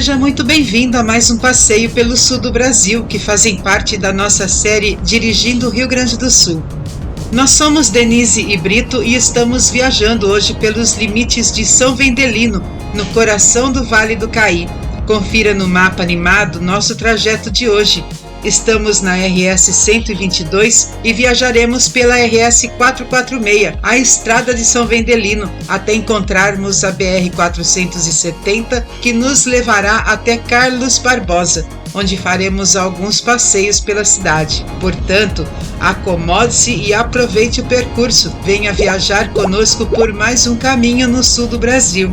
Seja muito bem-vindo a mais um passeio pelo sul do Brasil, que fazem parte da nossa série Dirigindo o Rio Grande do Sul. Nós somos Denise e Brito e estamos viajando hoje pelos limites de São Vendelino, no coração do Vale do Caí. Confira no mapa animado nosso trajeto de hoje. Estamos na RS 122 e viajaremos pela RS 446, a estrada de São Vendelino, até encontrarmos a BR 470, que nos levará até Carlos Barbosa, onde faremos alguns passeios pela cidade. Portanto, acomode-se e aproveite o percurso. Venha viajar conosco por mais um caminho no sul do Brasil.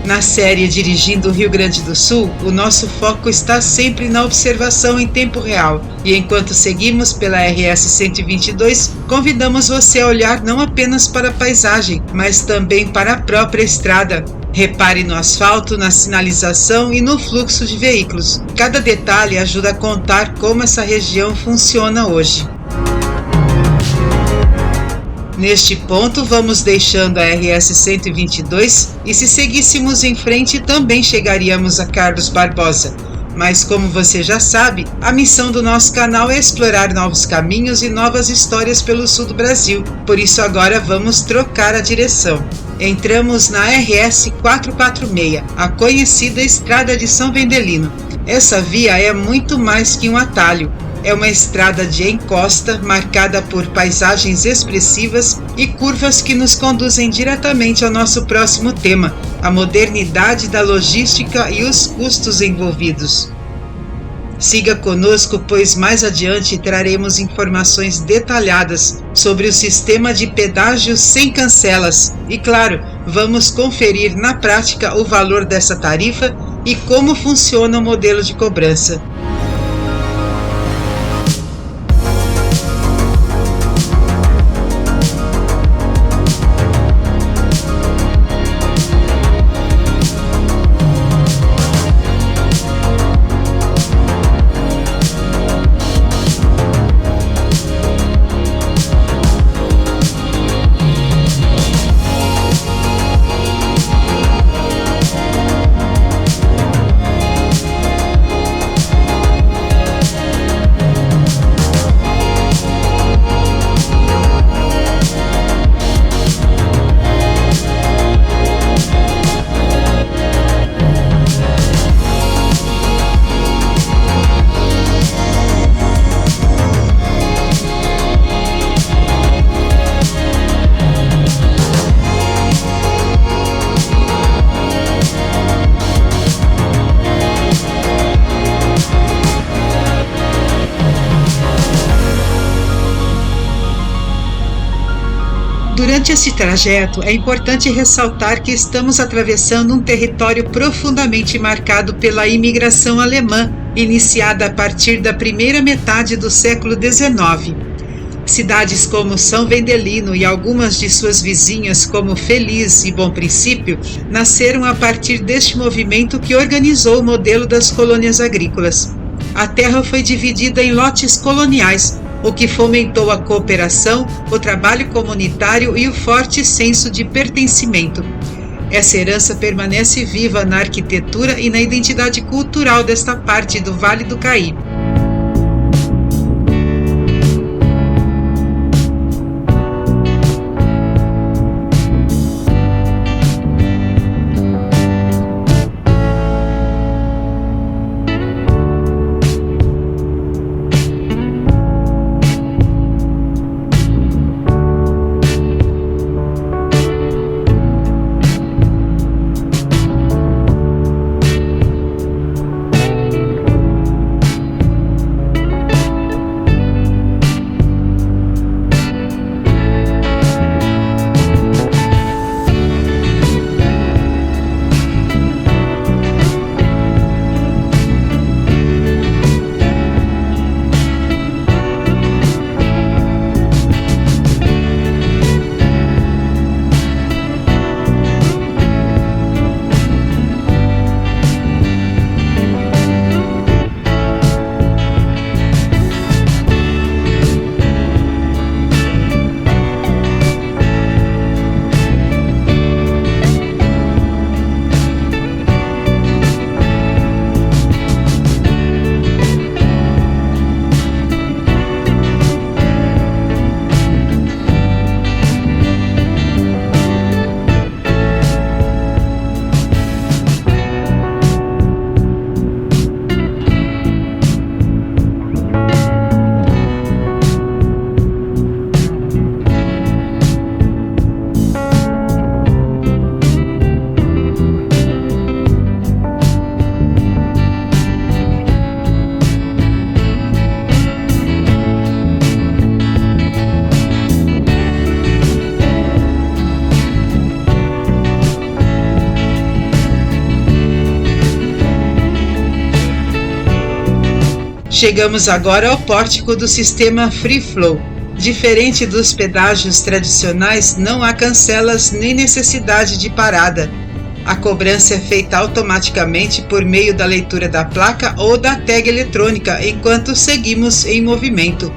Na série Dirigindo o Rio Grande do Sul, o nosso foco está sempre na observação em tempo real. E enquanto seguimos pela RS 122, convidamos você a olhar não apenas para a paisagem, mas também para a própria estrada. Repare no asfalto, na sinalização e no fluxo de veículos. Cada detalhe ajuda a contar como essa região funciona hoje. Neste ponto, vamos deixando a RS 122 e se seguíssemos em frente também chegaríamos a Carlos Barbosa. Mas como você já sabe, a missão do nosso canal é explorar novos caminhos e novas histórias pelo sul do Brasil. Por isso agora vamos trocar a direção. Entramos na RS 446, a conhecida Estrada de São Vendelino. Essa via é muito mais que um atalho. É uma estrada de encosta marcada por paisagens expressivas e curvas que nos conduzem diretamente ao nosso próximo tema, a modernidade da logística e os custos envolvidos. Siga conosco, pois mais adiante traremos informações detalhadas sobre o sistema de pedágio sem cancelas e, claro, vamos conferir na prática o valor dessa tarifa e como funciona o modelo de cobrança. Durante esse trajeto, é importante ressaltar que estamos atravessando um território profundamente marcado pela imigração alemã, iniciada a partir da primeira metade do século XIX. Cidades como São Vendelino e algumas de suas vizinhas, como Feliz e Bom Princípio, nasceram a partir deste movimento que organizou o modelo das colônias agrícolas. A terra foi dividida em lotes coloniais, o que fomentou a cooperação, o trabalho comunitário e o forte senso de pertencimento. Essa herança permanece viva na arquitetura e na identidade cultural desta parte do Vale do Caí. Chegamos agora ao pórtico do sistema Free Flow. Diferente dos pedágios tradicionais, não há cancelas nem necessidade de parada. A cobrança é feita automaticamente por meio da leitura da placa ou da tag eletrônica enquanto seguimos em movimento.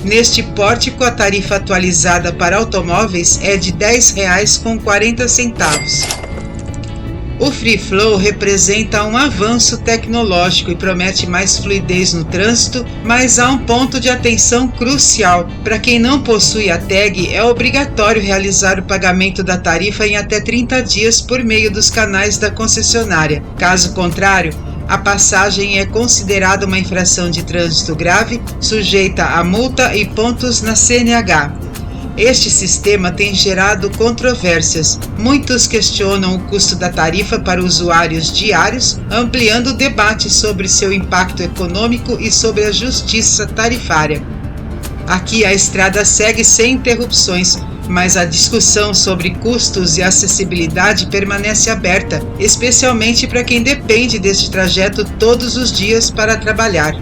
Neste pórtico, a tarifa atualizada para automóveis é de R$ 10,40. O Free Flow representa um avanço tecnológico e promete mais fluidez no trânsito, mas há um ponto de atenção crucial. Para quem não possui a tag, é obrigatório realizar o pagamento da tarifa em até 30 dias por meio dos canais da concessionária. Caso contrário, a passagem é considerada uma infração de trânsito grave, sujeita a multa e pontos na CNH. Este sistema tem gerado controvérsias. Muitos questionam o custo da tarifa para usuários diários, ampliando o debate sobre seu impacto econômico e sobre a justiça tarifária. Aqui a estrada segue sem interrupções, mas a discussão sobre custos e acessibilidade permanece aberta, especialmente para quem depende deste trajeto todos os dias para trabalhar.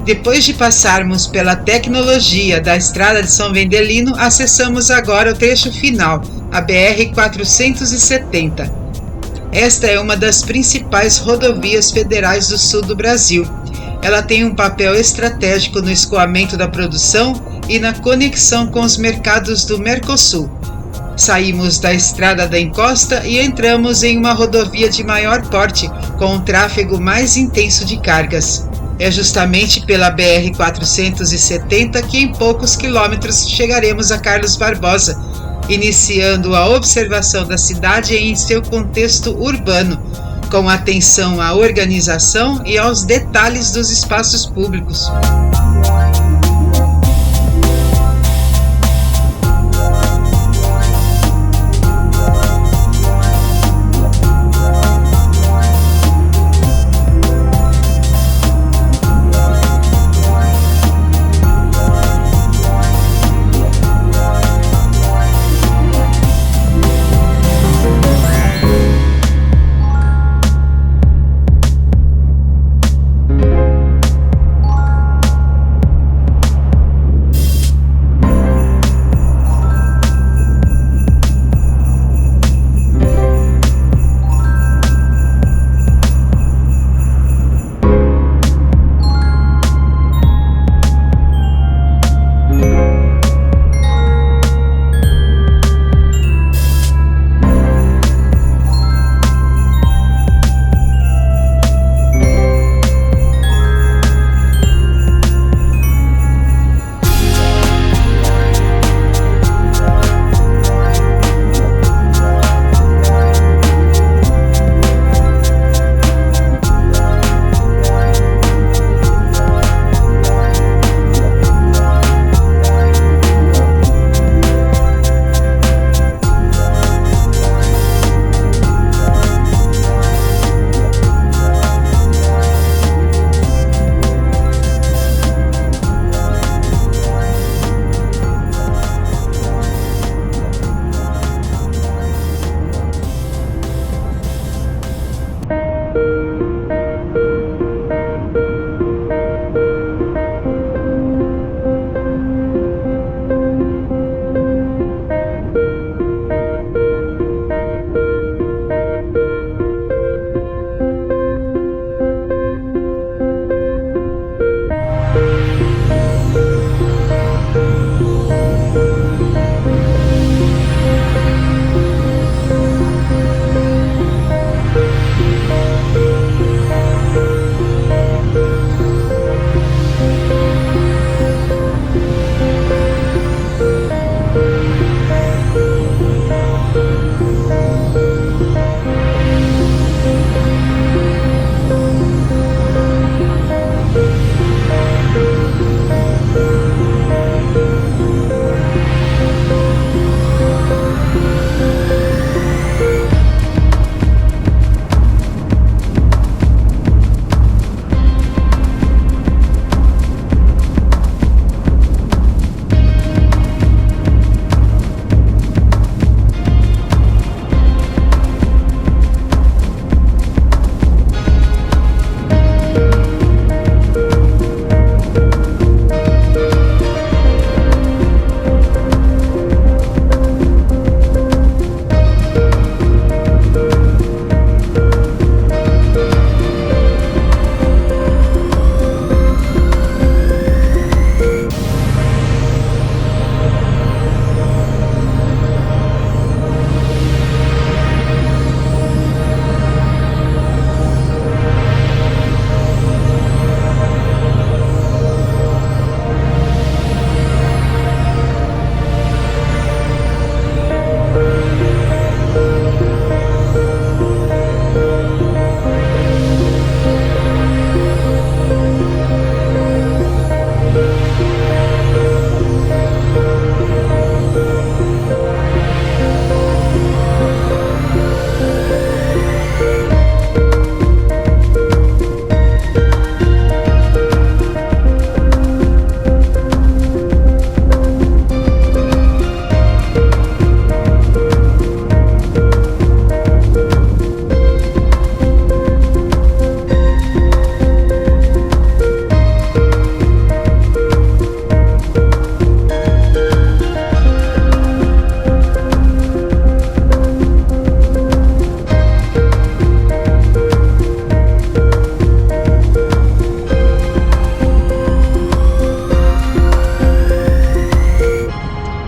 Depois de passarmos pela tecnologia da Estrada de São Vendelino, acessamos agora o trecho final, a BR-470. Esta é uma das principais rodovias federais do sul do Brasil. Ela tem um papel estratégico no escoamento da produção e na conexão com os mercados do Mercosul. Saímos da Estrada da Encosta e entramos em uma rodovia de maior porte, com um tráfego mais intenso de cargas. É justamente pela BR-470 que em poucos quilômetros chegaremos a Carlos Barbosa, iniciando a observação da cidade em seu contexto urbano, com atenção à organização e aos detalhes dos espaços públicos.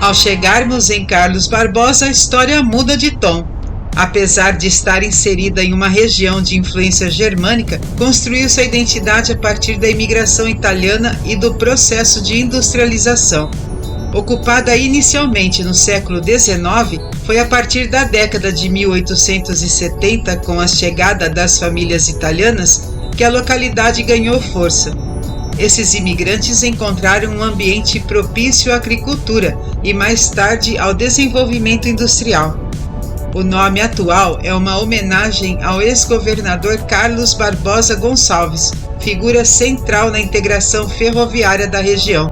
Ao chegarmos em Carlos Barbosa, a história muda de tom. Apesar de estar inserida em uma região de influência germânica, construiu sua identidade a partir da imigração italiana e do processo de industrialização. Ocupada inicialmente no século XIX, foi a partir da década de 1870, com a chegada das famílias italianas, que a localidade ganhou força. Esses imigrantes encontraram um ambiente propício à agricultura e mais tarde ao desenvolvimento industrial. O nome atual é uma homenagem ao ex-governador Carlos Barbosa Gonçalves, figura central na integração ferroviária da região.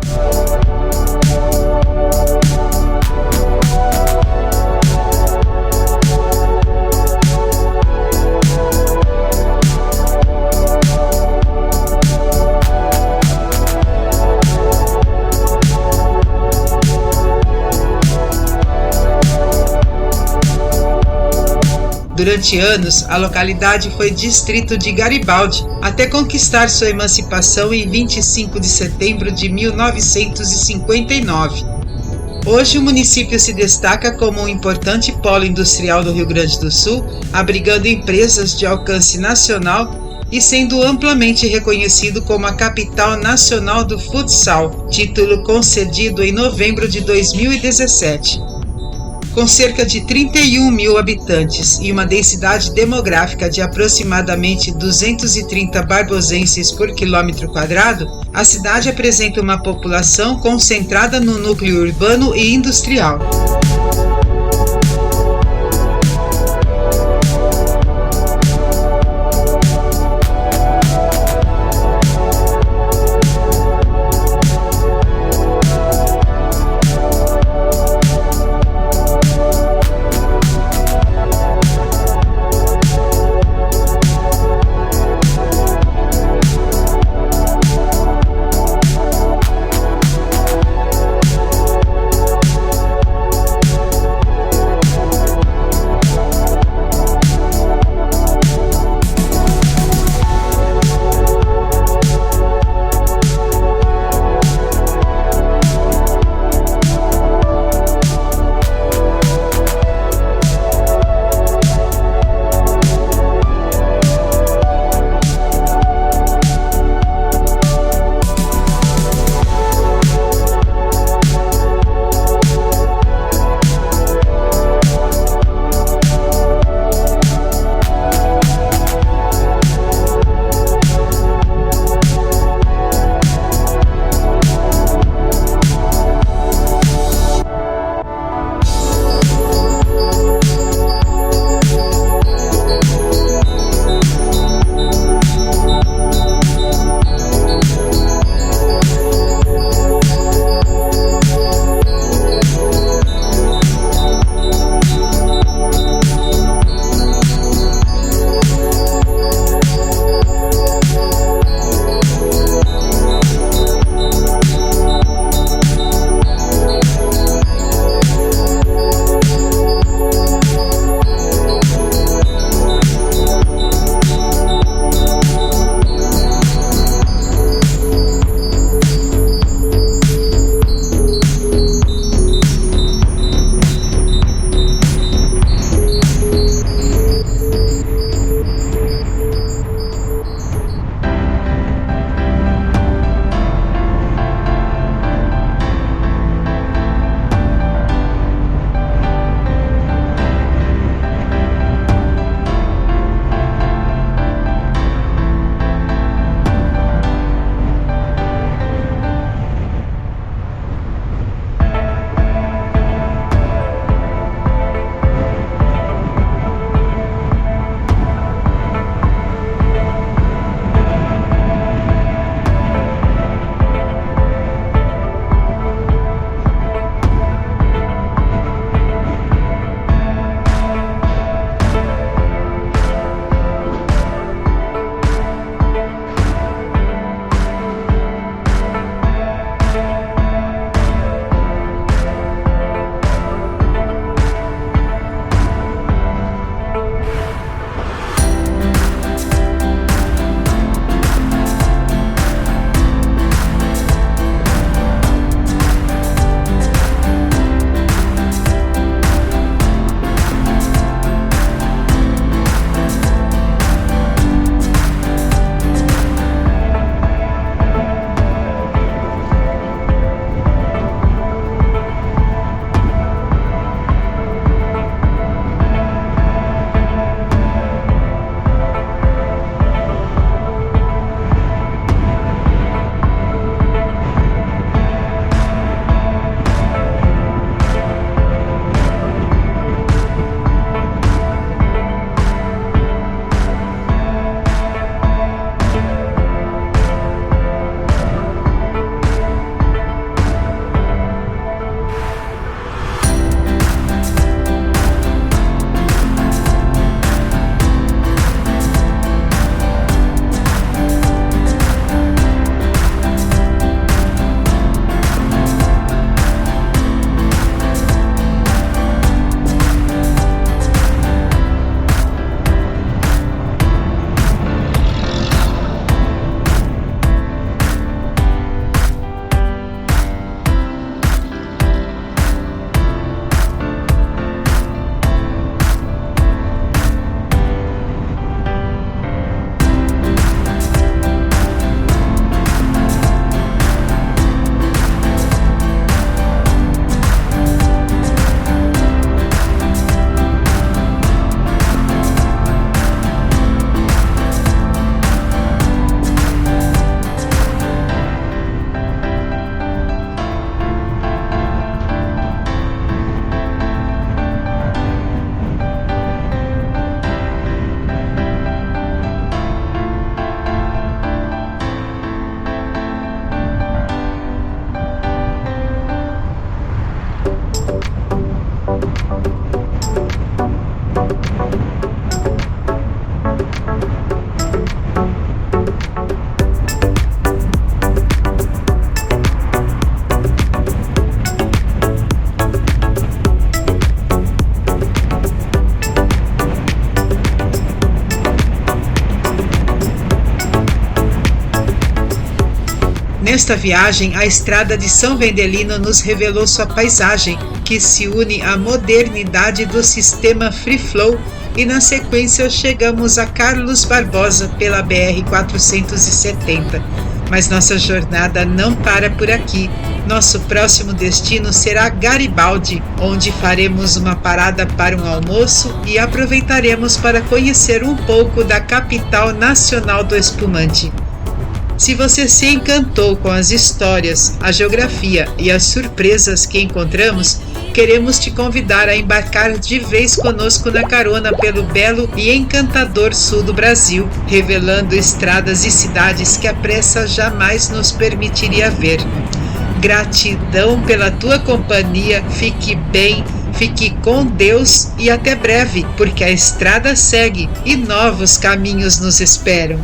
Durante anos, a localidade foi distrito de Garibaldi, até conquistar sua emancipação em 25 de setembro de 1959. Hoje, o município se destaca como um importante polo industrial do Rio Grande do Sul, abrigando empresas de alcance nacional e sendo amplamente reconhecido como a capital nacional do futsal, título concedido em novembro de 2017. Com cerca de 31 mil habitantes e uma densidade demográfica de aproximadamente 230 barbosenses por quilômetro quadrado, a cidade apresenta uma população concentrada no núcleo urbano e industrial. Nesta viagem, a estrada de São Vendelino nos revelou sua paisagem, que se une à modernidade do sistema Free Flow, e na sequência chegamos a Carlos Barbosa pela BR-470. Mas nossa jornada não para por aqui. Nosso próximo destino será Garibaldi, onde faremos uma parada para um almoço e aproveitaremos para conhecer um pouco da capital nacional do espumante. Se você se encantou com as histórias, a geografia e as surpresas que encontramos, queremos te convidar a embarcar de vez conosco na carona pelo belo e encantador sul do Brasil, revelando estradas e cidades que a pressa jamais nos permitiria ver. Gratidão pela tua companhia, fique bem, fique com Deus e até breve, porque a estrada segue e novos caminhos nos esperam.